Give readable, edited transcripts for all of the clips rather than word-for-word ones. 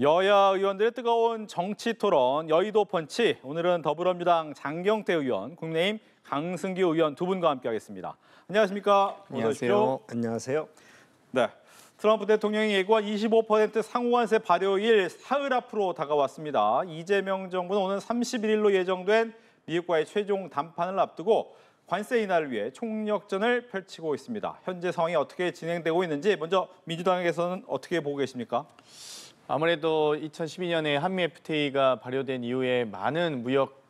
여야 의원들의 뜨거운 정치 토론, 여의도 펀치. 오늘은 더불어민주당 장경태 의원, 국민의힘 강승기 의원 두 분과 함께하겠습니다. 안녕하십니까? 안녕하세요. 안녕하세요. 네, 트럼프 대통령이 예고한 25% 상호관세 발효일 사흘 앞으로 다가왔습니다. 이재명 정부는 오는 31일로 예정된 미국과의 최종 담판을 앞두고 관세 인하를 위해 총력전을 펼치고 있습니다. 현재 상황이 어떻게 진행되고 있는지 먼저 민주당에서는 어떻게 보고 계십니까? 아무래도 2012년에 한미 FTA가 발효된 이후에 많은 무역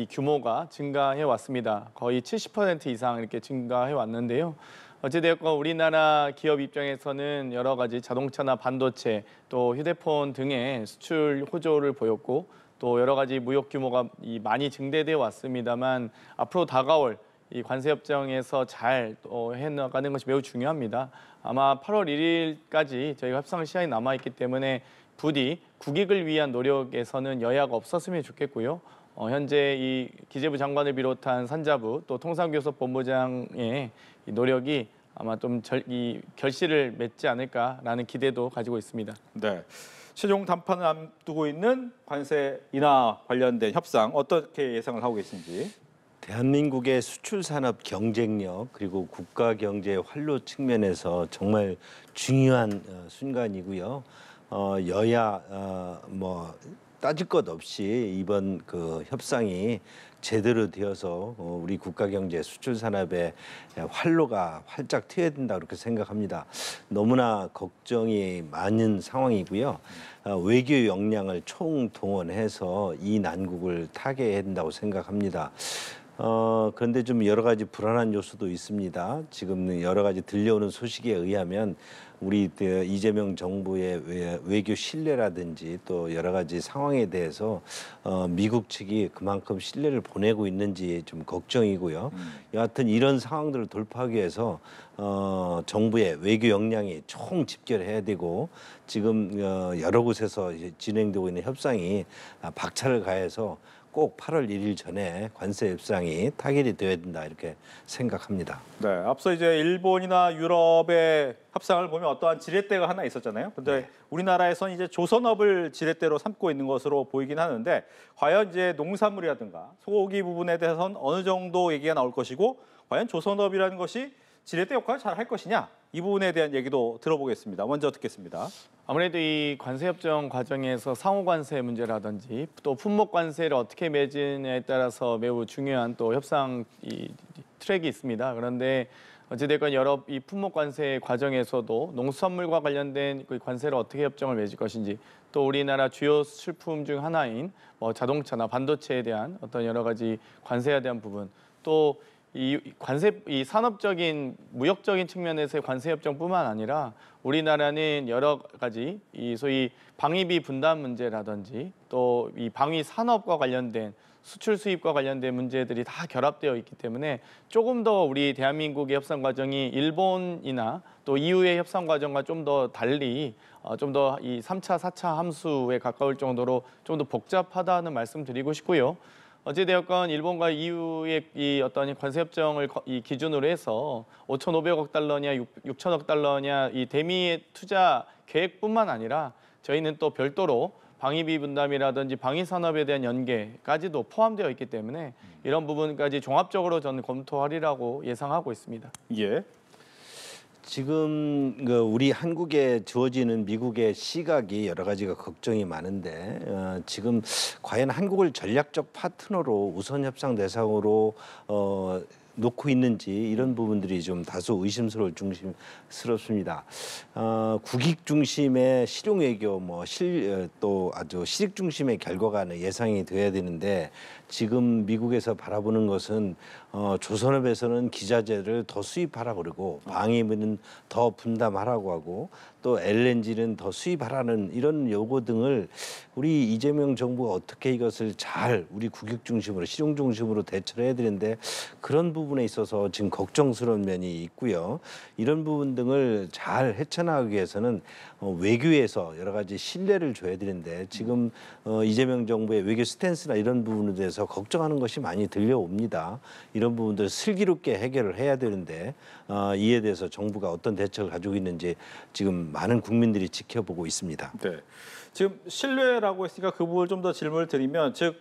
규모가 증가해 왔습니다. 거의 70% 이상 이렇게 증가해 왔는데요. 어찌되었건 우리나라 기업 입장에서는 여러 가지 자동차나 반도체 또 휴대폰 등의 수출 호조를 보였고 또 여러 가지 무역 규모가 많이 증대되어 왔습니다만 앞으로 다가올 이 관세 협정에서 잘 해나가는 것이 매우 중요합니다. 아마 8월 1일까지 저희가 협상 시간이 남아있기 때문에 부디 국익을 위한 노력에서는 여야가 없었으면 좋겠고요. 현재 이 기재부 장관을 비롯한 산자부 또 통상교섭본부장의 이 노력이 아마 좀 결실을 맺지 않을까라는 기대도 가지고 있습니다. 네, 최종 담판을 앞두고 있는 관세 인하 관련된 협상 어떻게 예상을 하고 계신지? 대한민국의 수출 산업 경쟁력 그리고 국가 경제 활로 측면에서 정말 중요한 순간이고요. 여야 뭐 따질 것 없이 이번 그 협상이 제대로 되어서 우리 국가 경제 수출 산업의 활로가 활짝 트여야 된다 그렇게 생각합니다. 너무나 걱정이 많은 상황이고요. 외교 역량을 총동원해서 이 난국을 타개해야 된다고 생각합니다. 그런데 좀 여러 가지 불안한 요소도 있습니다. 지금 여러 가지 들려오는 소식에 의하면 우리 이재명 정부의 외교 신뢰라든지 또 여러 가지 상황에 대해서 미국 측이 그만큼 신뢰를 보내고 있는지 좀 걱정이고요. 여하튼 이런 상황들을 돌파하기 위해서 정부의 외교 역량이 총 집결해야 되고 지금 여러 곳에서 진행되고 있는 협상이 박차를 가해서 꼭 8월 1일 전에 관세 협상이 타결이 되어야 된다 이렇게 생각합니다. 네, 앞서 이제 일본이나 유럽의 협상을 보면 어떠한 지렛대가 하나 있었잖아요. 그런데 네. 우리나라에서는 이제 조선업을 지렛대로 삼고 있는 것으로 보이긴 하는데 과연 이제 농산물이라든가 소고기 부분에 대해서는 어느 정도 얘기가 나올 것이고 과연 조선업이라는 것이 지렛대 역할을 잘 할 것이냐 이 부분에 대한 얘기도 들어보겠습니다. 먼저 듣겠습니다. 아무래도 이 관세협정 과정에서 상호관세 문제라든지 또 품목관세를 어떻게 맺느냐에 따라서 매우 중요한 또 협상 트랙이 있습니다. 그런데 어찌됐건 여러 이 품목관세 과정에서도 농수산물과 관련된 그 관세를 어떻게 협정을 맺을 것인지 또 우리나라 주요 수출품 중 하나인 뭐 자동차나 반도체에 대한 어떤 여러 가지 관세에 대한 부분 또 이 산업적인 무역적인 측면에서의 관세 협정뿐만 아니라 우리나라는 여러 가지 이 소위 방위비 분담 문제라든지 또 이 방위 산업과 관련된 수출 수입과 관련된 문제들이 다 결합되어 있기 때문에 조금 더 우리 대한민국의 협상 과정이 일본이나 또 EU의 협상 과정과 좀 더 달리 좀 더 이 3차, 4차 함수에 가까울 정도로 좀 더 복잡하다는 말씀 드리고 싶고요. 어찌되었건 일본과 EU의 이 어떤 관세 협정을 이 기준으로 해서 5,500억 달러냐 6천억 달러냐 이 대미 투자 계획뿐만 아니라 저희는 또 별도로 방위비 분담이라든지 방위 산업에 대한 연계까지도 포함되어 있기 때문에 이런 부분까지 종합적으로 저는 검토하리라고 예상하고 있습니다. 예. 지금 우리 한국에 주어지는 미국의 시각이 여러 가지가 걱정이 많은데 지금 과연 한국을 전략적 파트너로 우선 협상 대상으로 놓고 있는지 이런 부분들이 좀 다소 의심스럽습니다. 국익 중심의 실용 외교 또 아주 실익 중심의 결과가 예상이 돼야 되는데 지금 미국에서 바라보는 것은 조선업에서는 기자재를 더 수입하라 그러고 방위비는 더 분담하라고 하고 또 LNG는 더 수입하라는 이런 요구 등을 우리 이재명 정부가 어떻게 이것을 잘 우리 국익 중심으로 실용 중심으로 대처를 해야 되는데 그런 부분에 있어서 지금 걱정스러운 면이 있고요. 이런 부분 등을 잘 헤쳐나가기 위해서는 외교에서 여러 가지 신뢰를 줘야 되는데 지금 이재명 정부의 외교 스탠스나 이런 부분에 대해서 걱정하는 것이 많이 들려옵니다. 이런 부분들 슬기롭게 해결을 해야 되는데 이에 대해서 정부가 어떤 대책을 가지고 있는지 지금 많은 국민들이 지켜보고 있습니다. 네. 지금 신뢰라고 했으니까 그 부분을 좀 더 질문을 드리면, 즉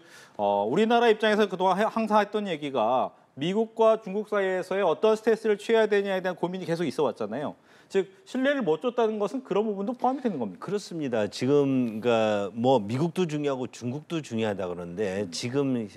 우리나라 입장에서 그동안 항상 했던 얘기가 미국과 중국 사이에서의 어떤 스탠스를 취해야 되냐에 대한 고민이 계속 있어 왔잖아요. 즉 신뢰를 못 줬다는 것은 그런 부분도 포함이 되는 겁니까? 그렇습니다. 지금 그러니까 뭐 미국도 중요하고 중국도 중요하다 그러는데 지금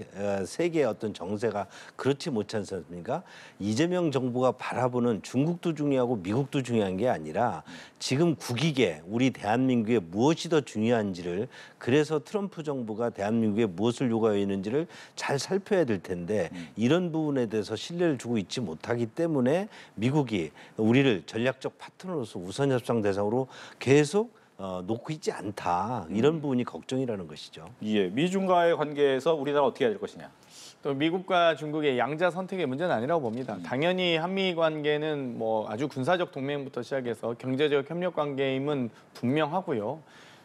세계의 어떤 정세가 그렇지 못지 않습니까? 이재명 정부가 바라보는 중국도 중요하고 미국도 중요한 게 아니라 지금 국익에 우리 대한민국에 무엇이 더 중요한지를, 그래서 트럼프 정부가 대한민국에 무엇을 요구하고 있는지를 잘 살펴야 될 텐데 이런 부분에 대해서 신뢰를 주고 있지 못하기 때문에 미국이 우리를 전략적 파트너로서 우선 협상 대상으로 계속 놓고 있지 않다, 이런 부분이 걱정이라는 것이죠. 예, 미중과의 관계에서 우리나라 어떻게 해야 될 것이냐. 또 미국과 중국의 양자 선택의 문제는 아니라고 봅니다. 당연히 한미 관계는 뭐 아주 군사적 동맹부터 시작해서 경제적 협력 관계임은 분명하고요.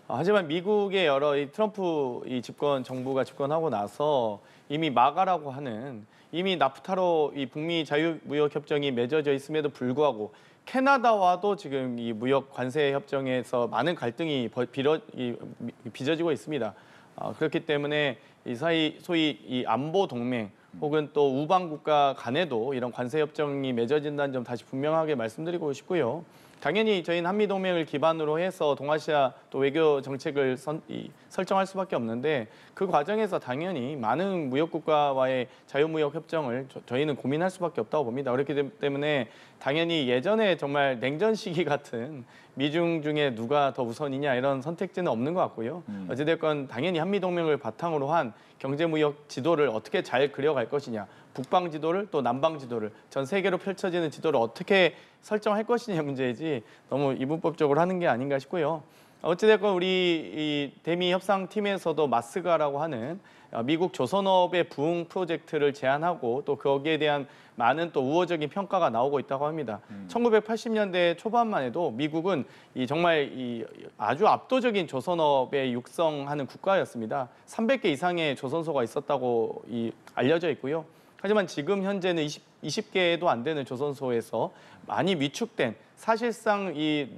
하지만 미국의 여러 이 트럼프 이 정부가 집권하고 나서 이미 마가라고 하는, 이미 나프타로 이 북미 자유무역 협정이 맺어져 있음에도 불구하고 캐나다와도 지금 이 무역 관세 협정에서 많은 갈등이 빚어지고 있습니다. 그렇기 때문에 이 소위 이 안보 동맹 혹은 또 우방 국가 간에도 이런 관세 협정이 맺어진다는 점 다시 분명하게 말씀드리고 싶고요. 당연히 저희는 한미 동맹을 기반으로 해서 동아시아 또 외교 정책을 설정할 수밖에 없는데, 그 과정에서 당연히 많은 무역 국가와의 자유무역 협정을 저희는 고민할 수밖에 없다고 봅니다. 그렇기 때문에 당연히 예전에 정말 냉전 시기 같은 미중 중에 누가 더 우선이냐 이런 선택지는 없는 것 같고요. 어찌됐건 당연히 한미 동맹을 바탕으로 한 경제무역 지도를 어떻게 잘 그려갈 것이냐, 북방 지도를 또 남방 지도를, 전 세계로 펼쳐지는 지도를 어떻게 설정할 것이냐 문제이지 너무 이분법적으로 하는 게 아닌가 싶고요. 어찌됐건 우리 이 대미 협상팀에서도 마스가라고 하는 미국 조선업의 부흥 프로젝트를 제안하고 또 거기에 대한 많은 또 우호적인 평가가 나오고 있다고 합니다. 1980년대 초반만 해도 미국은 정말 아주 압도적인 조선업에 육성하는 국가였습니다. 300개 이상의 조선소가 있었다고 알려져 있고요. 하지만 지금 현재는 20개도 안 되는 조선소에서 많이 위축된, 사실상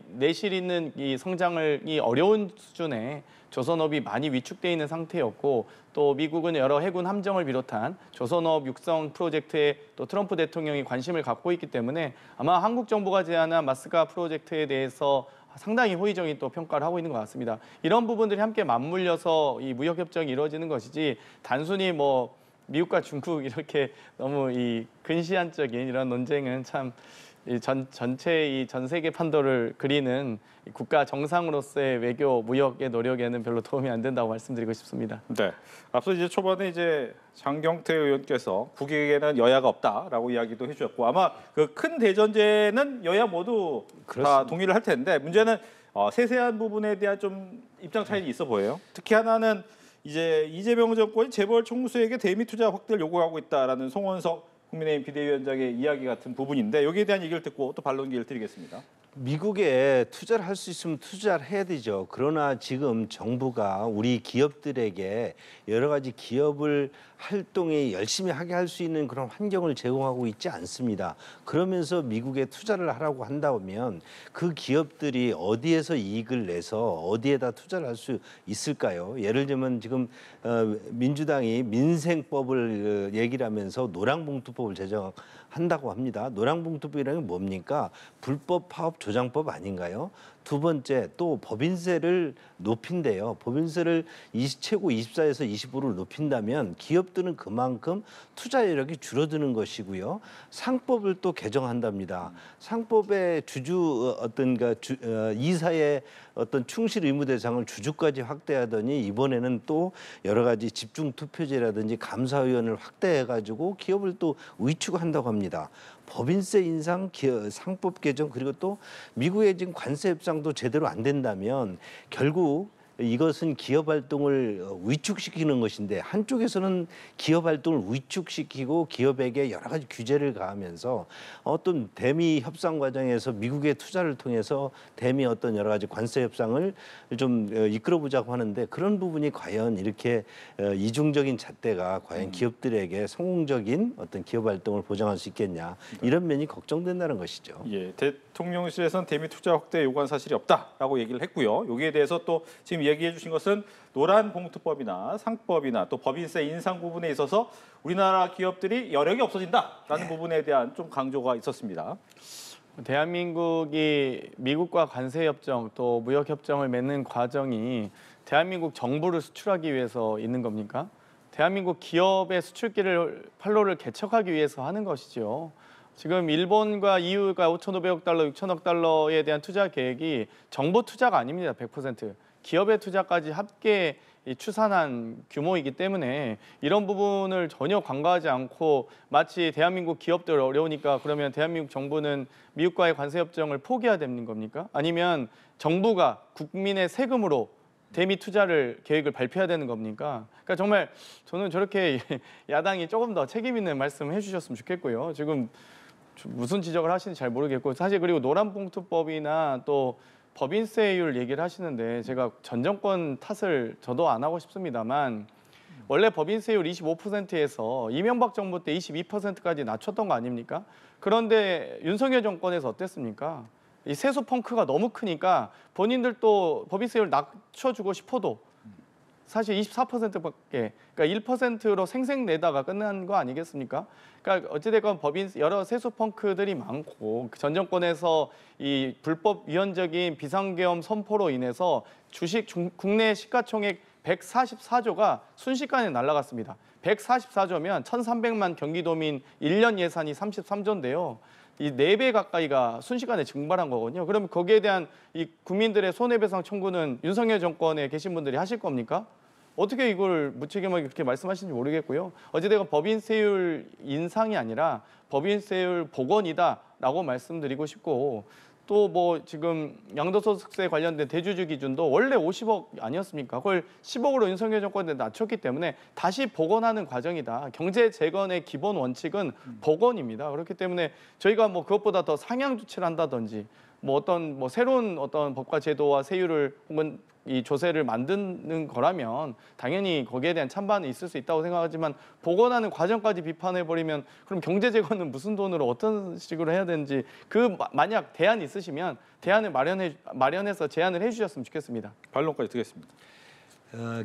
내실 있는 성장을 어려운 수준의 조선업이 많이 위축돼 있는 상태였고, 또 미국은 여러 해군 함정을 비롯한 조선업 육성 프로젝트에 또 트럼프 대통령이 관심을 갖고 있기 때문에 아마 한국 정부가 제안한 마스가 프로젝트에 대해서 상당히 호의적인 또 평가를 하고 있는 것 같습니다. 이런 부분들이 함께 맞물려서 이 무역 협정이 이루어지는 것이지, 단순히 뭐 미국과 중국 이렇게 너무 근시안적인 이런 논쟁은 참 전체 전 세계 판도를 그리는 국가 정상으로서의 외교 무역의 노력에는 별로 도움이 안 된다고 말씀드리고 싶습니다. 네. 앞서 이제 초반에 이제 장경태 의원께서 국익에는 여야가 없다라고 이야기도 해주셨고, 아마 그 큰 대전제는 여야 모두 다 동의를 할 텐데, 문제는 세세한 부분에 대한 좀 입장 차이가 있어 보여요. 특히 하나는 이제 이재명 정권이 재벌 총수에게 대미 투자 확대를 요구하고 있다라는 송원석 국민의힘 비대위원장의 이야기 같은 부분인데, 여기에 대한 얘기를 듣고 또 반론 기회를 드리겠습니다. 미국에 투자를 할 수 있으면 투자를 해야 되죠. 그러나 지금 정부가 우리 기업들에게 여러 가지 기업을 활동에 열심히 하게 할 수 있는 그런 환경을 제공하고 있지 않습니다. 그러면서 미국에 투자를 하라고 한다면 그 기업들이 어디에서 이익을 내서 어디에다 투자를 할 수 있을까요? 예를 들면 지금 민주당이 민생법을 얘기를 하면서 노랑봉투법을 제정한다고 합니다. 노랑봉투법이라는 게 뭡니까? 불법 파업 조장법 아닌가요? 두 번째, 또 법인세를 높인대요. 법인세를 최고 24에서 25를 높인다면 기업들은 그만큼 투자 여력이 줄어드는 것이고요. 상법을 또 개정한답니다. 상법의 이사의 어떤 충실 의무 대상을 주주까지 확대하더니 이번에는 또 여러 가지 집중 투표제라든지 감사위원을 확대해가지고 기업을 또 위축한다고 합니다. 법인세 인상, 상법 개정, 그리고 또 미국의 지금 관세 협상도 제대로 안 된다면 결국 이것은 기업 활동을 위축시키는 것인데 한쪽에서는 기업 활동을 위축시키고 기업에게 여러 가지 규제를 가하면서 어떤 대미 협상 과정에서 미국의 투자를 통해서 대미 어떤 여러 가지 관세 협상을 좀 이끌어보자고 하는데 그런 부분이 과연 이렇게 이중적인 잣대가 과연 기업들에게 성공적인 어떤 기업 활동을 보장할 수 있겠냐 이런 면이 걱정된다는 것이죠. 예, 대통령실에서는 대미 투자 확대 요구한 사실이 없다라고 얘기를 했고요. 여기에 대해서 또 지금 얘기해 주신 것은 노란봉투법이나 상법이나 또 법인세 인상 부분에 있어서 우리나라 기업들이 여력이 없어진다라는 부분에 대한 좀 강조가 있었습니다. 대한민국이 미국과 관세협정 또 무역협정을 맺는 과정이 대한민국 정부를 수출하기 위해서 있는 겁니까? 대한민국 기업의 수출기를 판로를 개척하기 위해서 하는 것이죠. 지금 일본과 EU가 5,500억 달러, 6,000억 달러에 대한 투자 계획이 정부 투자가 아닙니다. 100%. 기업의 투자까지 함께 추산한 규모이기 때문에 이런 부분을 전혀 간과하지 않고 마치 대한민국 기업들 어려우니까 그러면 대한민국 정부는 미국과의 관세협정을 포기해야 되는 겁니까? 아니면 정부가 국민의 세금으로 대미 투자를 계획을 발표해야 되는 겁니까? 그러니까 정말 저는 저렇게 야당이 조금 더 책임 있는 말씀을 해주셨으면 좋겠고요. 지금 무슨 지적을 하시는지 잘 모르겠고 사실 그리고 노란봉투법이나 또 법인세율 얘기를 하시는데 제가 전 정권 탓을 저도 안 하고 싶습니다만 원래 법인세율 25%에서 이명박 정부 때 22%까지 낮췄던 거 아닙니까? 그런데 윤석열 정권에서 어땠습니까? 이 세수 펑크가 너무 크니까 본인들도 법인세율 낮춰주고 싶어도 사실 24%밖에 그러니까 1%로 생색내다가 끝난 거 아니겠습니까? 그러니까 어찌됐건 법인 여러 세수 펑크들이 많고 전 정권에서 이 불법 위헌적인 비상계엄 선포로 인해서 주식 국내 시가총액 144조가 순식간에 날아갔습니다. 144조면 1,300만 경기도민 1년 예산이 33조인데요. 이 4배 가까이가 순식간에 증발한 거거든요. 그럼 거기에 대한 이 국민들의 손해배상 청구는 윤석열 정권에 계신 분들이 하실 겁니까? 어떻게 이걸 무책임하게 그렇게 말씀하시는지 모르겠고요. 어찌됐건 법인세율 인상이 아니라 법인세율 복원이다라고 말씀드리고 싶고 또 뭐 지금 양도소득세 관련된 대주주 기준도 원래 50억 아니었습니까? 그걸 10억으로 윤석열 정권에 낮췄기 때문에 다시 복원하는 과정이다. 경제 재건의 기본 원칙은 복원입니다. 그렇기 때문에 저희가 뭐 그것보다 더 상향 조치를 한다든지 뭐 어떤 뭐 새로운 어떤 법과 제도와 세율을 혹은 이 조세를 만드는 거라면 당연히 거기에 대한 찬반이 있을 수 있다고 생각하지만 복원하는 과정까지 비판해버리면 그럼 경제 재건은 무슨 돈으로 어떤 식으로 해야 되는지 만약 대안 있으시면 대안을 마련해서 제안을 해주셨으면 좋겠습니다. 반론까지 듣겠습니다.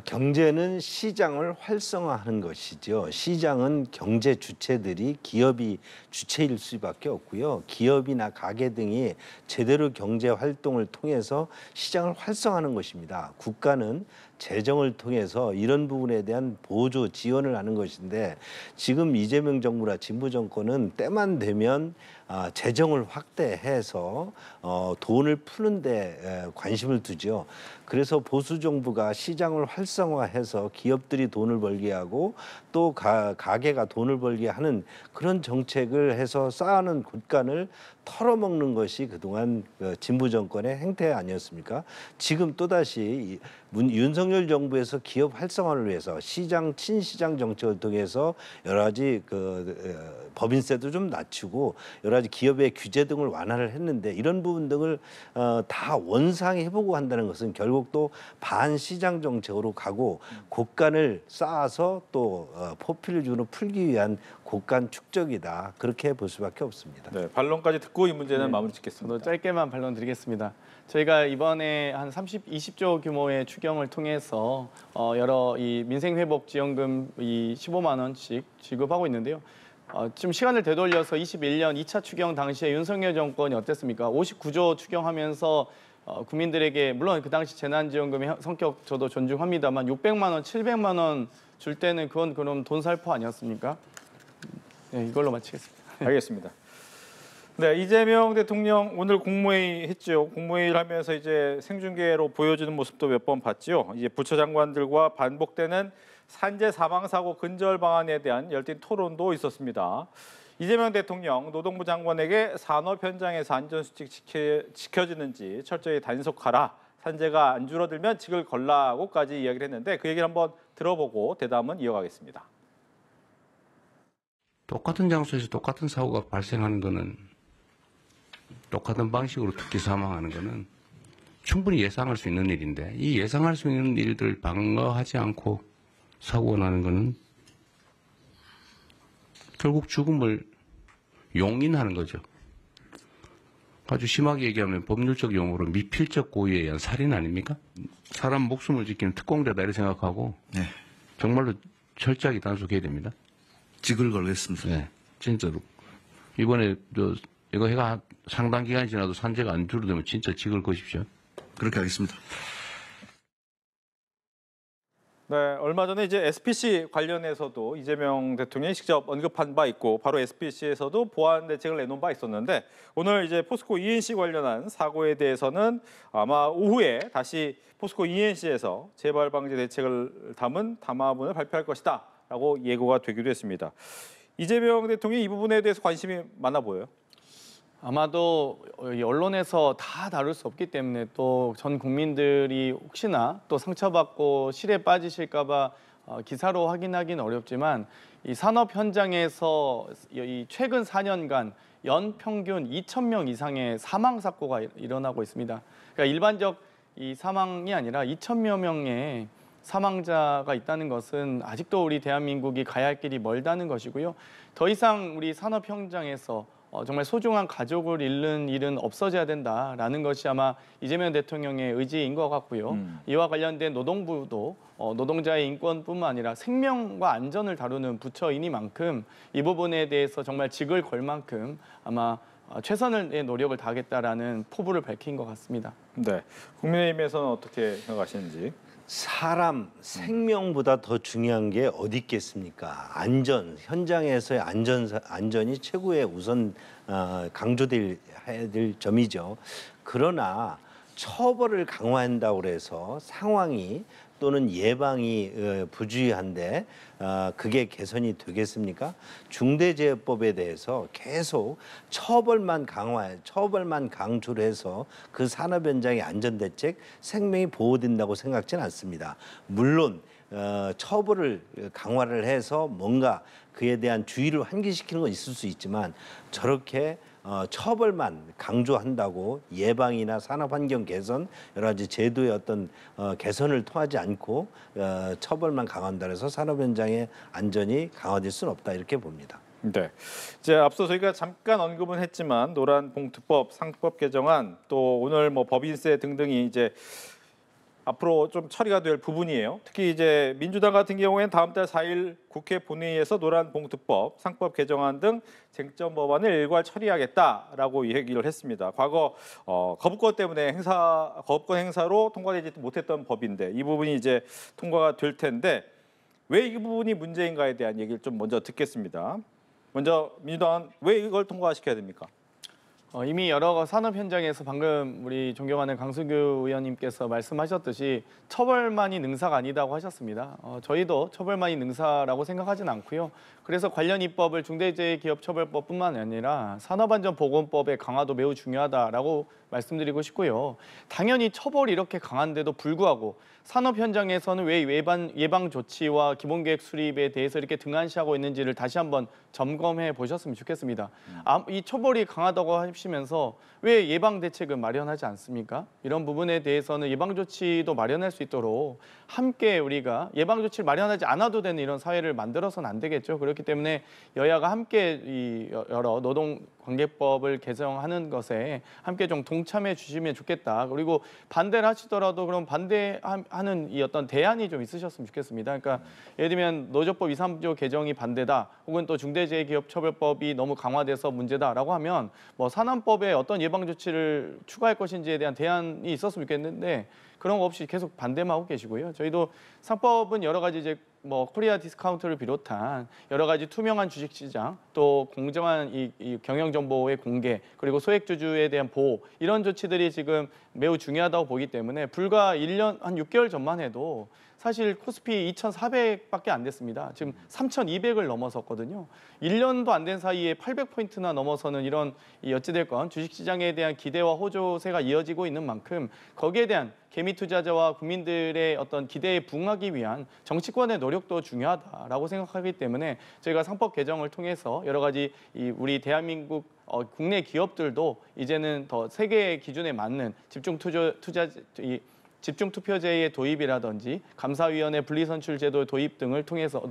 경제는 시장을 활성화하는 것이죠. 시장은 경제 주체들이 기업이 주체일 수밖에 없고요. 기업이나 가게 등이 제대로 경제 활동을 통해서 시장을 활성화하는 것입니다. 국가는 재정을 통해서 이런 부분에 대한 보조 지원을 하는 것인데 지금 이재명 정부나 진보 정권은 때만 되면 재정을 확대해서 돈을 푸는 데 관심을 두죠. 그래서 보수 정부가 시장을 활성화해서 기업들이 돈을 벌게 하고 또 가게가 돈을 벌게 하는 그런 정책을 해서 쌓아놓은 곳간을 털어먹는 것이 그동안 진보 정권의 행태 아니었습니까? 지금 또다시 윤석열 정부에서 기업 활성화를 위해서 친시장 정책을 통해서 여러 가지 법인세도 좀 낮추고 여러 가지 기업의 규제 등을 완화를 했는데 이런 부분 등을 다 원상해보고 한다는 것은 결국 또 반시장 정책으로 가고 곳간을 쌓아서 또 포퓰리즘으로 풀기 위한 곳간 축적이다. 그렇게 볼 수밖에 없습니다. 네, 반론까지 듣고 이 문제는 마무리 짓겠습니다. 저도 짧게만 반론 드리겠습니다. 저희가 이번에 한 20조 규모의 추경을 통해서 여러 이 민생회복지원금 15만 원씩 지급하고 있는데요. 지금 시간을 되돌려서 21년 2차 추경 당시에 윤석열 정권이 어땠습니까? 59조 추경하면서 국민들에게 물론 그 당시 재난지원금의 성격 저도 존중합니다만 600만 원, 700만 원 줄 때는 그건 그럼 돈 살포 아니었습니까? 네, 이걸로 마치겠습니다. 알겠습니다. 네, 이재명 대통령 오늘 국무회의 했죠. 국무회의를 하면서 이제 생중계로 보여주는 모습도 몇 번 봤죠. 이제 부처 장관들과 반복되는 산재 사망 사고 근절 방안에 대한 열띤 토론도 있었습니다. 이재명 대통령 노동부 장관에게 산업 현장에서 안전수칙 지켜지는지 철저히 단속하라 산재가 안 줄어들면 직을 걸라고까지 이야기를 했는데 그 얘기를 한번 들어보고 대담은 이어가겠습니다. 똑같은 장소에서 똑같은 사고가 발생하는 거는 똑같은 방식으로 특기 사망하는 거는 충분히 예상할 수 있는 일인데 이 예상할 수 있는 일들을 방어하지 않고 사고가 나는 거는 결국 죽음을 용인하는 거죠. 아주 심하게 얘기하면 법률적 용어로 미필적 고의에 의한 살인 아닙니까? 사람 목숨을 지키는 특공대다 이렇게 생각하고 네. 정말로 철저하게 단속해야 됩니다. 직을 걸겠습니다. 네, 진짜로. 이번에 이거 해가 상당 기간이 지나도 산재가 안 줄어들면 진짜 직을 거십시오. 그렇게 하겠습니다. 네, 얼마 전에 이제 SPC 관련해서도 이재명 대통령이 직접 언급한 바 있고 바로 SPC에서도 보완 대책을 내놓은 바 있었는데 오늘 이제 포스코 ENC 관련한 사고에 대해서는 아마 오후에 다시 포스코 ENC에서 재발 방지 대책을 담은 담화문을 발표할 것이다라고 예고가 되기도 했습니다. 이재명 대통령이 이 부분에 대해서 관심이 많아 보여요. 아마도 이 언론에서 다 다룰 수 없기 때문에 또 전 국민들이 혹시나 또 상처받고 실에 빠지실까 봐 기사로 확인하기는 어렵지만 이 산업 현장에서 이 최근 4년간 연평균 2,000명 이상의 사망 사고가 일어나고 있습니다. 그러니까 일반적 이 사망이 아니라 2,000여 명의 사망자가 있다는 것은 아직도 우리 대한민국이 가야 할 길이 멀다는 것이고요. 더 이상 우리 산업 현장에서 정말 소중한 가족을 잃는 일은 없어져야 된다라는 것이 아마 이재명 대통령의 의지인 것 같고요. 이와 관련된 노동부도 노동자의 인권뿐만 아니라 생명과 안전을 다루는 부처이니만큼 이 부분에 대해서 정말 직을 걸 만큼 아마 최선의 노력을 다하겠다라는 포부를 밝힌 것 같습니다. 네, 국민의힘에서는 어떻게 생각하시는지. 사람 생명보다 더 중요한 게 어디 있겠습니까? 안전, 현장에서의 안전이 최고의 우선 강조돼야 될 점이죠. 그러나 처벌을 강화한다고 해서 상황이 또는 예방이 부주의한데 그게 개선이 되겠습니까? 중대재해법에 대해서 계속 처벌만 강조를 해서 그 산업 현장의 안전대책, 생명이 보호된다고 생각지는 않습니다. 물론 처벌을 강화를 해서 뭔가 그에 대한 주의를 환기시키는 건 있을 수 있지만 저렇게 처벌만 강조한다고 예방이나 산업환경 개선, 여러 가지 제도의 어떤 개선을 통하지 않고 처벌만 강화한다 해서 산업 현장의 안전이 강화될 수는 없다 이렇게 봅니다. 네, 이제 앞서 저희가 잠깐 언급은 했지만 노란봉투법, 상법 개정안 또 오늘 뭐 법인세 등등이 이제 앞으로 좀 처리가 될 부분이에요. 특히 이제 민주당 같은 경우에는 다음 달 4일 국회 본회의에서 노란봉투법, 상법 개정안 등 쟁점 법안을 일괄 처리하겠다라고 얘기를 했습니다. 과거 거부권 때문에 거부권 행사로 통과되지 못했던 법인데 이 부분이 이제 통과가 될 텐데 왜 이 부분이 문제인가에 대한 얘기를 좀 먼저 듣겠습니다. 먼저 민주당은 왜 이걸 통과시켜야 됩니까? 이미 여러 산업 현장에서 방금 우리 존경하는 강수규 의원님께서 말씀하셨듯이 처벌만이 능사가 아니다고 하셨습니다. 저희도 처벌만이 능사라고 생각하진 않고요. 그래서 관련 입법을 중대재해기업처벌법뿐만 아니라 산업안전보건법의 강화도 매우 중요하다라고 말씀드리고 싶고요. 당연히 처벌이 이렇게 강한데도 불구하고 산업 현장에서는 왜 예방 조치와 기본계획 수립에 대해서 이렇게 등한시하고 있는지를 다시 한번 점검해 보셨으면 좋겠습니다. 이 처벌이 강하다고 하시면서 왜 예방 대책을 마련하지 않습니까? 이런 부분에 대해서는 예방 조치도 마련할 수 있도록 함께 우리가 예방 조치를 마련하지 않아도 되는 이런 사회를 만들어서는 안 되겠죠. 그렇기 때문에 여야가 함께 이 여러 노동관계법을 개정하는 것에 함께 좀 동참해 주시면 좋겠다. 그리고 반대를 하시더라도 그럼 반대하는 이 어떤 대안이 좀 있으셨으면 좋겠습니다. 그러니까 예를 들면 노조법 2, 3조 개정이 반대다. 혹은 또 중대재해기업처벌법이 너무 강화돼서 문제다라고 하면 뭐 산안법에 어떤 예방 조치를 추가할 것인지에 대한 대안이 있었으면 좋겠는데 그런 거 없이 계속 반대만 하고 계시고요. 저희도 상법은 여러 가지 이제 뭐 코리아 디스카운트를 비롯한 여러 가지 투명한 주식시장 또 공정한 이 경영 정보의 공개 그리고 소액주주에 대한 보호 이런 조치들이 지금 매우 중요하다고 보기 때문에 불과 1년 한 6개월 전만 해도 사실 코스피 2,400밖에 안 됐습니다. 지금 3,200을 넘어섰거든요. 1년도 안 된 사이에 800포인트나 넘어서는 이런 이 어찌됐건 주식시장에 대한 기대와 호조세가 이어지고 있는 만큼 거기에 대한 개미 투자자와 국민들의 어떤 기대에 부응하기 위한 정치권의 노력도 중요하다라고 생각하기 때문에 저희가 상법 개정을 통해서 여러 가지 이 우리 대한민국 국내 기업들도 이제는 더 세계 기준에 맞는 집중 투표제의 도입이라든지 감사위원회 분리선출 제도 도입 등을 통해서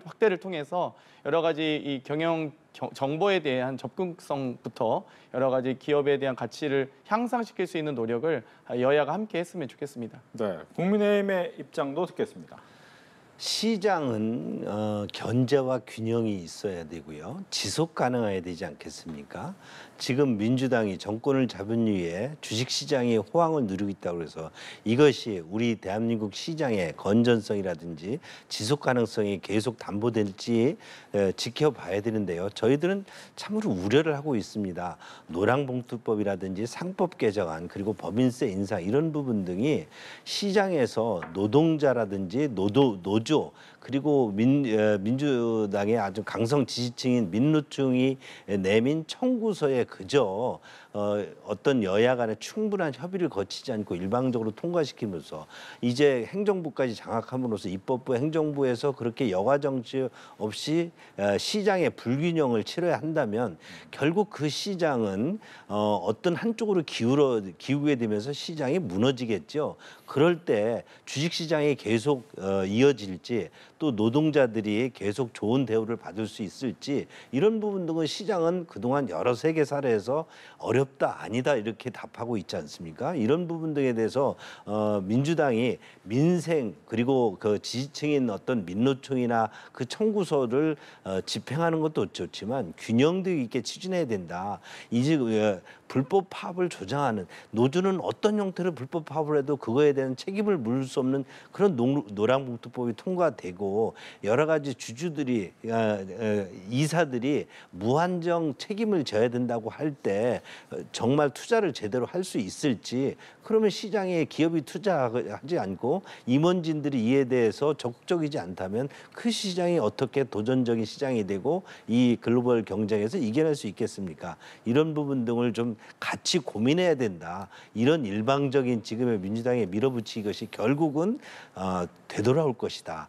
확대를 통해서 여러 가지 이 경영 정보에 대한 접근성부터 여러 가지 기업에 대한 가치를 향상시킬 수 있는 노력을 여야가 함께 했으면 좋겠습니다. 네, 국민의힘의 입장도 듣겠습니다. 시장은 견제와 균형이 있어야 되고요. 지속 가능해야 되지 않겠습니까? 지금 민주당이 정권을 잡은 이후에 주식시장이 호황을 누리고 있다고 해서 이것이 우리 대한민국 시장의 건전성이라든지 지속 가능성이 계속 담보될지 지켜봐야 되는데요. 저희들은 참으로 우려를 하고 있습니다. 노랑봉투법이라든지 상법 개정안 그리고 법인세 인상 이런 부분 등이 시장에서 노동자라든지 노조 그리고 민주당의 아주 강성 지지층인 민노총이 내민 청구서에 그저 어떤 여야 간의 충분한 협의를 거치지 않고 일방적으로 통과시키면서 이제 행정부까지 장악함으로써 입법부 행정부에서 그렇게 여과 정치 없이 시장의 불균형을 치러야 한다면 결국 그 시장은 어떤 한쪽으로 기우게 되면서 시장이 무너지겠죠. 그럴 때 주식시장이 계속 이어질지 또 노동자들이 계속 좋은 대우를 받을 수 있을지 이런 부분 등은 시장은 그동안 여러 세계 사례에서 어렵다 아니다 이렇게 답하고 있지 않습니까? 이런 부분 등에 대해서 민주당이 민생 그리고 그 지지층인 어떤 민노총이나 그 청구서를 집행하는 것도 좋지만 균형도 있게 추진해야 된다. 이제 불법 파업을 조장하는 노조는 어떤 형태로 불법 파업을 해도 그거에 대한 책임을 물을 수 없는 그런 노랑봉투법이 통과되고 여러 가지 주주들이 이사들이 무한정 책임을 져야 된다고 할 때 정말 투자를 제대로 할 수 있을지 그러면 시장에 기업이 투자하지 않고 임원진들이 이에 대해서 적극적이지 않다면 그 시장이 어떻게 도전적인 시장이 되고 이 글로벌 경쟁에서 이겨낼 수 있겠습니까? 이런 부분 등을 좀 같이 고민해야 된다. 이런 일방적인 지금의 민주당의 밀어붙이기 것이 결국은 되돌아올 것이다.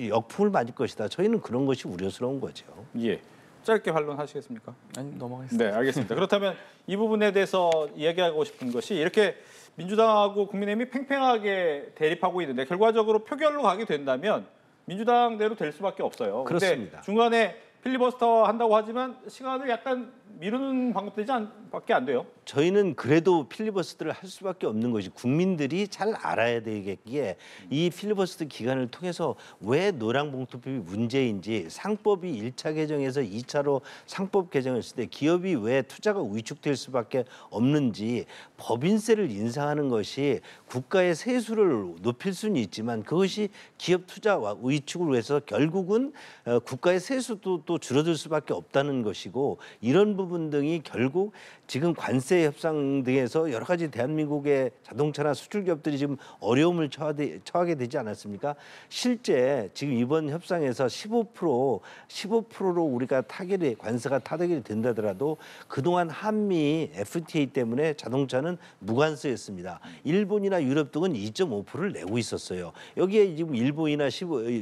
역풍을 맞을 것이다. 저희는 그런 것이 우려스러운 거죠. 예, 짧게 반론하시겠습니까? 아니, 넘어가겠습니다. 네, 알겠습니다. 그렇다면 이 부분에 대해서 이야기하고 싶은 것이 이렇게 민주당하고 국민의힘이 팽팽하게 대립하고 있는데 결과적으로 표결로 가게 된다면 민주당대로 될 수밖에 없어요. 그렇습니다. 근데 중간에 필리버스터 한다고 하지만 시간을 약간 미루는 방법밖에 안 돼요. 저희는 그래도 필리버스터를 할 수밖에 없는 것이 국민들이 잘 알아야 되겠기에 이 필리버스터 기간을 통해서 왜 노랑봉투법이 문제인지 상법이 1차 개정에서 2차로 상법 개정을 했을 때 기업이 왜 투자가 위축될 수밖에 없는지 법인세를 인상하는 것이 국가의 세수를 높일 수는 있지만 그것이 기업 투자와 위축을 위해서 결국은 국가의 세수도 또 줄어들 수밖에 없다는 것이고 이런 부분 등이 결국 지금 관세 협상 등에서 여러 가지 대한민국의 자동차나 수출 기업들이 지금 어려움을 처하게 되지 않았습니까? 실제 지금 이번 협상에서 15%로 우리가 관세가 타결이 된다더라도 그동안 한미 FTA 때문에 자동차는 무관세였습니다. 일본이나 유럽 등은 2.5%를 내고 있었어요. 여기에 지금 일본이나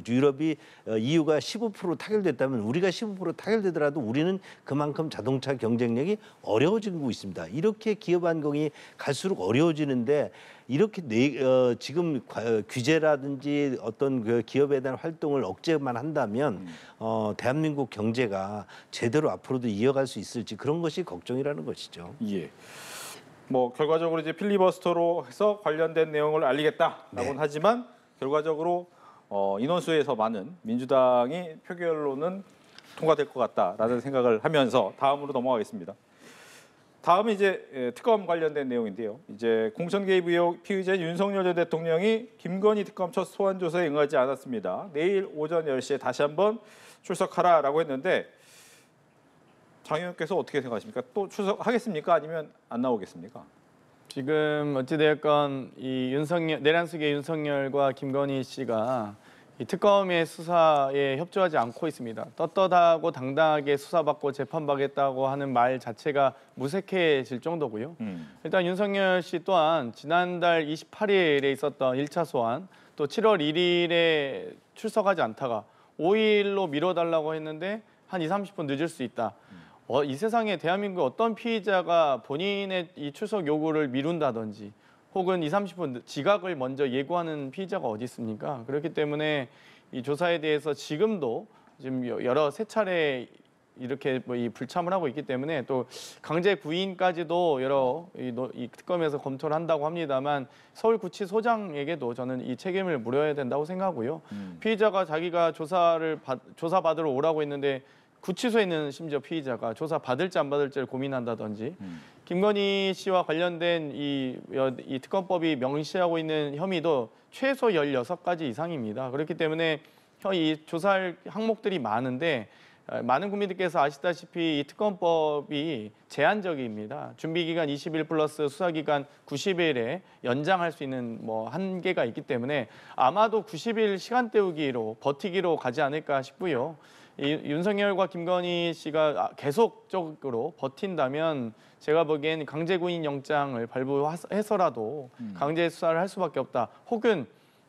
유럽이 EU가 15% 타결됐다면 우리가 15% 타결되더라도 우리는 그만큼 자동차 경쟁력이 어려워지고 있습니다. 이렇게 기업 안공이 갈수록 어려워지는데 이렇게 지금 규제라든지 어떤 그 기업에 대한 활동을 억제만 한다면 대한민국 경제가 제대로 앞으로도 이어갈 수 있을지 그런 것이 걱정이라는 것이죠. 예. 뭐 결과적으로 이제 필리버스터로 해서 관련된 내용을 알리겠다라고는 하지만 결과적으로 인원수에서 많은 민주당이 표결로는 통과될 것 같다라는 생각을 하면서 다음으로 넘어가겠습니다. 다음은 이제 특검 관련된 내용인데요. 이제 공천 개입 의혹 피의자인 윤석열 전 대통령이 김건희 특검 첫 소환 조사에 응하지 않았습니다. 내일 오전 10시에 다시 한번 출석하라라고 했는데 장 의원께서 어떻게 생각하십니까? 또 출석하겠습니까? 아니면 안 나오겠습니까? 지금 어찌되었건 이 내란숙의 윤석열과 김건희 씨가 이 특검의 수사에 협조하지 않고 있습니다. 떳떳하고 당당하게 수사받고 재판받겠다고 하는 말 자체가 무색해질 정도고요. 일단 윤석열 씨 또한 지난달 28일에 있었던 1차 소환, 또 7월 1일에 출석하지 않다가 5일로 미뤄달라고 했는데 한 20-30분 늦을 수 있다. 이 세상에 대한민국 어떤 피의자가 본인의 이 출석 요구를 미룬다든지 혹은 20-30분 지각을 먼저 예고하는 피의자가 어디 있습니까? 그렇기 때문에 이 조사에 대해서 지금도 지금 여러 세 차례 이렇게 이 불참을 하고 있기 때문에 또 강제 구인까지도 여러 이 특검에서 검토를 한다고 합니다만 서울구치소장에게도 저는 이 책임을 물어야 된다고 생각하고요. 피의자가 자기가 조사받으러 오라고 했는데 구치소에 있는 심지어 피의자가 조사 받을지 안 받을지를 고민한다든지 김건희 씨와 관련된 이 특검법이 명시하고 있는 혐의도 최소 16가지 이상입니다. 그렇기 때문에 이 조사할 항목들이 많은데 많은 국민들께서 아시다시피 이 특검법이 제한적입니다. 준비기간 20일 플러스 수사기간 90일에 연장할 수 있는 한계가 있기 때문에 아마도 90일 시간 때우기로 버티기로 가지 않을까 싶고요. 이 윤석열과 김건희 씨가 계속적으로 버틴다면 제가 보기엔 강제구인 영장을 발부해서라도 강제 수사를 할 수밖에 없다. 혹은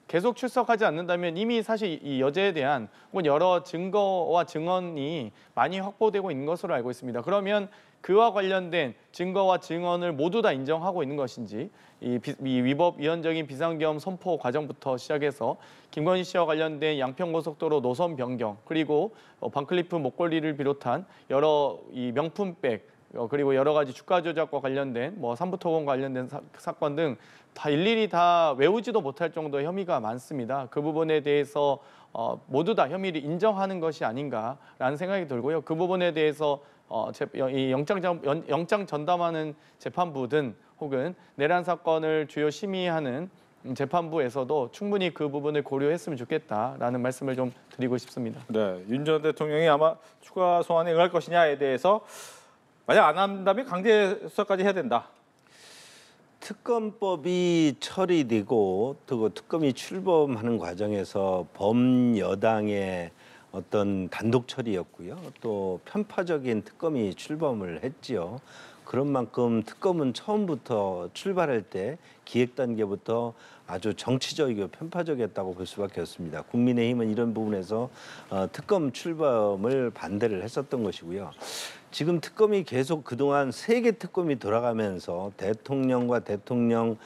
계속 출석하지 않는다면 이미 사실 이 여죄에 대한 혹은 여러 증거와 증언이 많이 확보되고 있는 것으로 알고 있습니다. 그러면 그와 관련된 증거와 증언을 모두 다 인정하고 있는 것인지 이 위법 위헌적인 비상계엄 선포 과정부터 시작해서 김건희 씨와 관련된 양평고속도로 노선 변경 그리고 반클리프 목걸이를 비롯한 여러 이 명품백 그리고 여러 가지 주가 조작과 관련된 삼부토건 관련된 사건 등 다 일일이 다 외우지도 못할 정도의 혐의가 많습니다. 그 부분에 대해서 모두 다 혐의를 인정하는 것이 아닌가라는 생각이 들고요. 그 부분에 대해서 이 영장 전담하는 재판부든 혹은 내란 사건을 주요 심의하는 재판부에서도 충분히 그 부분을 고려했으면 좋겠다라는 말씀을 좀 드리고 싶습니다. 네, 윤 전 대통령이 아마 추가 소환에 응할 것이냐에 대해서 만약 안 한다면 강제 수사까지 해야 된다. 특검법이 처리되고 또 특검이 출범하는 과정에서 범여당의 어떤 단독 처리였고요. 또 편파적인 특검이 출범을 했지요. 그런 만큼 특검은 처음부터 출발할 때 기획 단계부터 아주 정치적이고 편파적이었다고 볼 수밖에 없습니다. 국민의힘은 이런 부분에서 특검 출범을 반대를 했었던 것이고요. 지금 특검이 계속 그동안 3개 특검이 돌아가면서 대통령과 대통령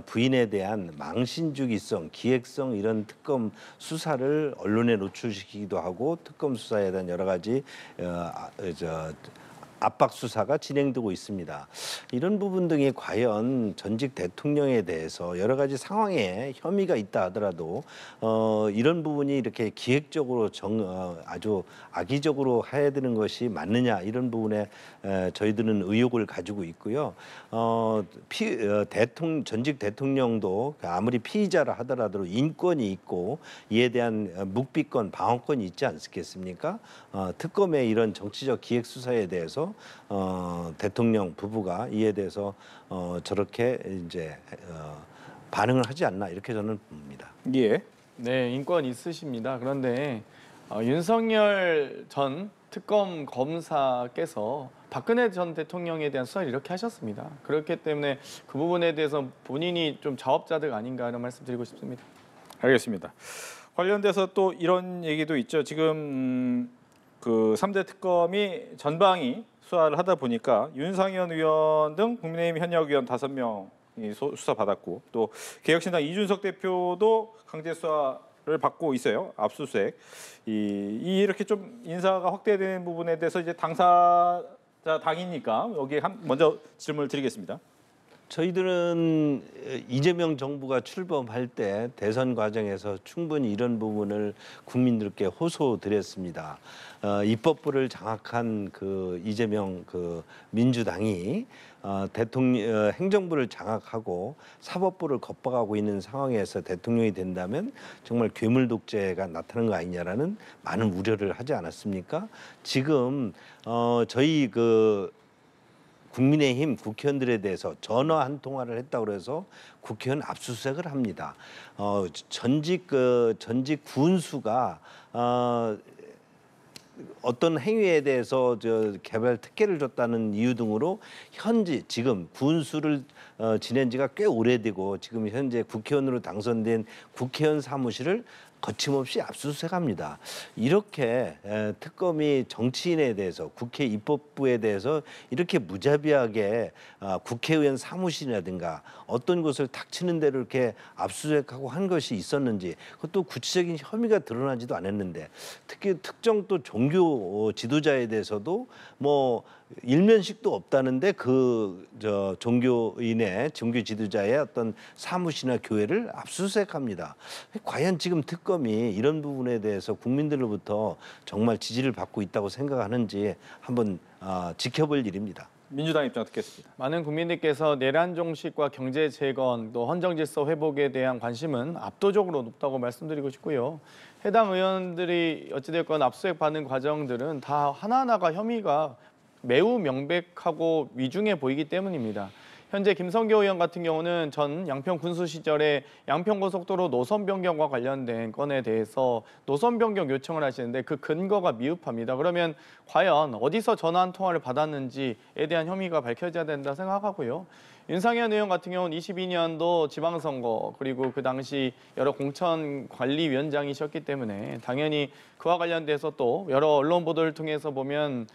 부인에 대한 망신주기성, 기획성 이런 특검 수사를 언론에 노출시키기도 하고 특검 수사에 대한 여러 가지 압박 수사가 진행되고 있습니다. 이런 부분 등이 과연 전직 대통령에 대해서 여러 가지 상황에 혐의가 있다 하더라도 이런 부분이 이렇게 기획적으로 아주 악의적으로 해야 되는 것이 맞느냐 이런 부분에 저희들은 의혹을 가지고 있고요. 전직 대통령도 아무리 피의자라 하더라도 인권이 있고 이에 대한 묵비권, 방어권이 있지 않겠습니까? 특검의 이런 정치적 기획 수사에 대해서 대통령 부부가 이에 대해서 저렇게 이제 반응을 하지 않나 이렇게 저는 봅니다. 예. 네, 인권 있으십니다. 그런데 윤석열 전 특검 검사께서 박근혜 전 대통령에 대한 수사를 이렇게 하셨습니다. 그렇기 때문에 그 부분에 대해서 본인이 좀 자업자득 아닌가 이런 말씀 드리고 싶습니다. 알겠습니다. 관련돼서 또 이런 얘기도 있죠. 지금 그 3대 특검이 전방위 수사를 하다 보니까 윤상현 의원 등 국민의힘 현역 의원 5명이 수사받았고 또 개혁신당 이준석 대표도 강제 수사를 받고 있어요. 압수수색. 이렇게 좀 인사가 확대되는 부분에 대해서 이제 당사자 당이니까 여기에 먼저 질문을 드리겠습니다. 저희들은 이재명 정부가 출범할 때 대선 과정에서 충분히 이런 부분을 국민들께 호소드렸습니다. 입법부를 장악한 그 이재명 그 민주당이 대통령 행정부를 장악하고 사법부를 겁박하고 있는 상황에서 대통령이 된다면 정말 괴물 독재가 나타나는 거 아니냐라는 많은 우려를 하지 않았습니까? 지금 저희 국민의힘 국회의원들에 대해서 전화 한 통화를 했다고 해서 국회의원 압수수색을 합니다. 전직 군수가 어떤 행위에 대해서 개별 특혜를 줬다는 이유 등으로 현재 지금 군수를 지낸 지가 꽤 오래되고 지금 현재 국회의원으로 당선된 국회의원 사무실을 거침없이 압수수색합니다. 이렇게 특검이 정치인에 대해서 국회 입법부에 대해서 이렇게 무자비하게 국회의원 사무실이라든가 어떤 곳을 닥치는 대로 이렇게 압수수색하고 한 것이 있었는지 그것도 구체적인 혐의가 드러나지도 않았는데 특히 특정 또 종교 지도자에 대해서도 뭐 일면식도 없다는데 종교 지도자의 어떤 사무실이나 교회를 압수수색합니다. 과연 지금 특검이 이런 부분에 대해서 국민들로부터 정말 지지를 받고 있다고 생각하는지 한번 지켜볼 일입니다. 민주당 입장 듣겠습니다. 많은 국민들께서 내란 종식과 경제 재건, 또 헌정 질서 회복에 대한 관심은 압도적으로 높다고 말씀드리고 싶고요. 해당 의원들이 어찌됐건 압수수색 받는 과정들은 다 하나하나가 혐의가 매우 명백하고 위중해 보이기 때문입니다. 현재 김성교 의원 같은 경우는 전 양평 군수 시절에 양평 고속도로 노선 변경과 관련된 건에 대해서 노선 변경 요청을 하시는데 그 근거가 미흡합니다. 그러면 과연 어디서 전화 한 통화를 받았는지에 대한 혐의가 밝혀져야 된다 생각하고요. 윤상현 의원 같은 경우는 22년도 지방선거 그리고 그 당시 여러 공천관리위원장이셨기 때문에 당연히 그와 관련돼서 또 여러 언론 보도를 통해서 보면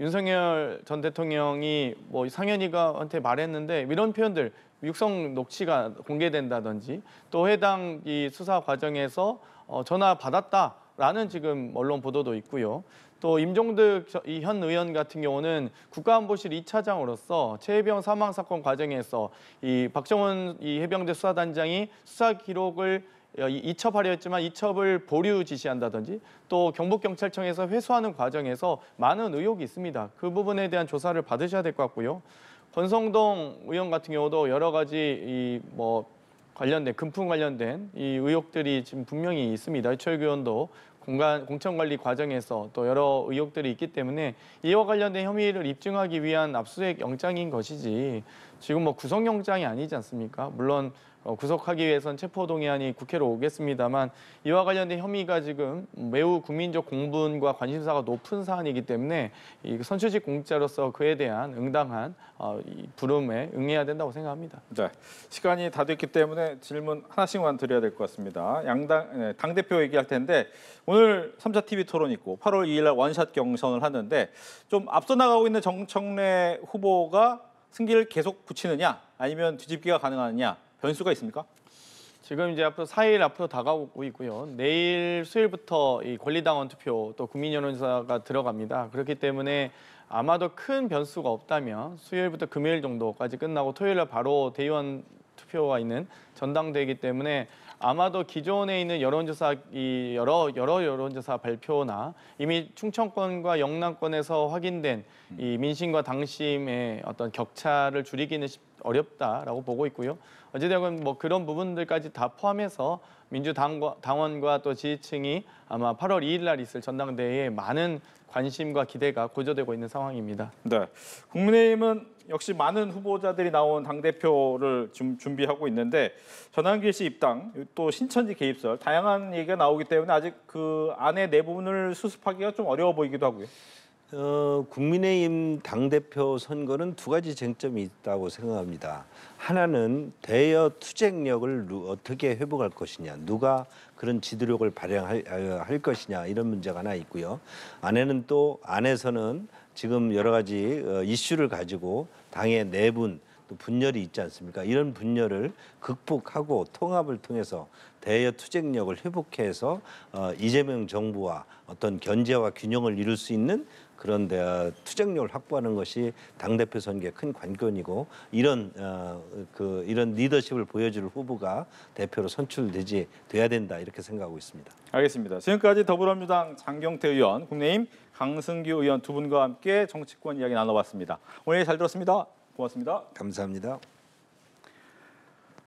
윤석열 전 대통령이 상현이가한테 말했는데 이런 표현들 육성 녹취가 공개된다든지 또 해당 이 수사 과정에서 전화 받았다라는 지금 언론 보도도 있고요. 또 임종득 현 의원 같은 경우는 국가안보실 2차장으로서 최혜병 사망 사건 과정에서 이 박정훈 이 해병대 수사단장이 수사 기록을 이첩하려 했지만 이첩을 보류 지시한다든지 또 경북경찰청에서 회수하는 과정에서 많은 의혹이 있습니다. 그 부분에 대한 조사를 받으셔야 될 것 같고요. 권성동 의원 같은 경우도 여러 가지 관련된 금품 관련된 이 의혹들이 지금 분명히 있습니다. 이철규 의원도 공천관리 과정에서 또 여러 의혹들이 있기 때문에 이와 관련된 혐의를 입증하기 위한 압수수색 영장인 것이지 지금 구속영장이 아니지 않습니까? 물론 구속하기 위해선 체포동의안이 국회로 오겠습니다만 이와 관련된 혐의가 지금 매우 국민적 공분과 관심사가 높은 사안이기 때문에 이 선출직 공직자로서 그에 대한 응당한 부름에 응해야 된다고 생각합니다. 네, 시간이 다 됐기 때문에 질문 하나씩만 드려야 될 것 같습니다. 당대표 얘기할 텐데 오늘 3차 TV 토론 있고 8월 2일 날 원샷 경선을 하는데 좀 앞서 나가고 있는 정청래 후보가 승기를 계속 붙이느냐 아니면 뒤집기가 가능하느냐 변수가 있습니까? 지금 이제 앞으로 4일 앞으로 다가오고 있고요. 내일 수요일부터 이 권리당원 투표 또 국민여론조사가 들어갑니다. 그렇기 때문에 아마도 큰 변수가 없다면 수요일부터 금요일 정도까지 끝나고 토요일 날 바로 대의원 투표가 있는 전당대회이기 때문에 아마도 기존에 있는 여론조사 여러 여론조사 발표나 이미 충청권과 영남권에서 확인된 이 민심과 당심의 어떤 격차를 줄이기는 어렵다라고 보고 있고요. 어찌되건 그런 부분들까지 다 포함해서 민주당원과 또 지지층이 아마 8월 2일 날 있을 전당대회에 많은 관심과 기대가 고조되고 있는 상황입니다. 네, 국민의힘은 역시 많은 후보자들이 나온 당대표를 좀 준비하고 있는데 전환길 씨 입당, 또 신천지 개입설 다양한 얘기가 나오기 때문에 아직 그 안의 내부분을 수습하기가 좀 어려워 보이기도 하고요. 국민의힘 당대표 선거는 두 가지 쟁점이 있다고 생각합니다. 하나는 대여 투쟁력을 어떻게 회복할 것이냐, 누가 그런 지도력을 발휘할 것이냐 이런 문제가 하나 있고요. 안에서는 지금 여러 가지 이슈를 가지고 당의 내분 또 분열이 있지 않습니까? 이런 분열을 극복하고 통합을 통해서 대여 투쟁력을 회복해서 이재명 정부와 어떤 견제와 균형을 이룰 수 있는 그런 투쟁력을 확보하는 것이 당대표 선거의 큰 관건이고 이런 리더십을 보여줄 후보가 대표로 돼야 된다 이렇게 생각하고 있습니다. 알겠습니다. 지금까지 더불어민주당 장경태 의원, 국민의힘 강승규 의원 두 분과 함께 정치권 이야기 나눠봤습니다. 오늘 잘 들었습니다. 고맙습니다. 감사합니다.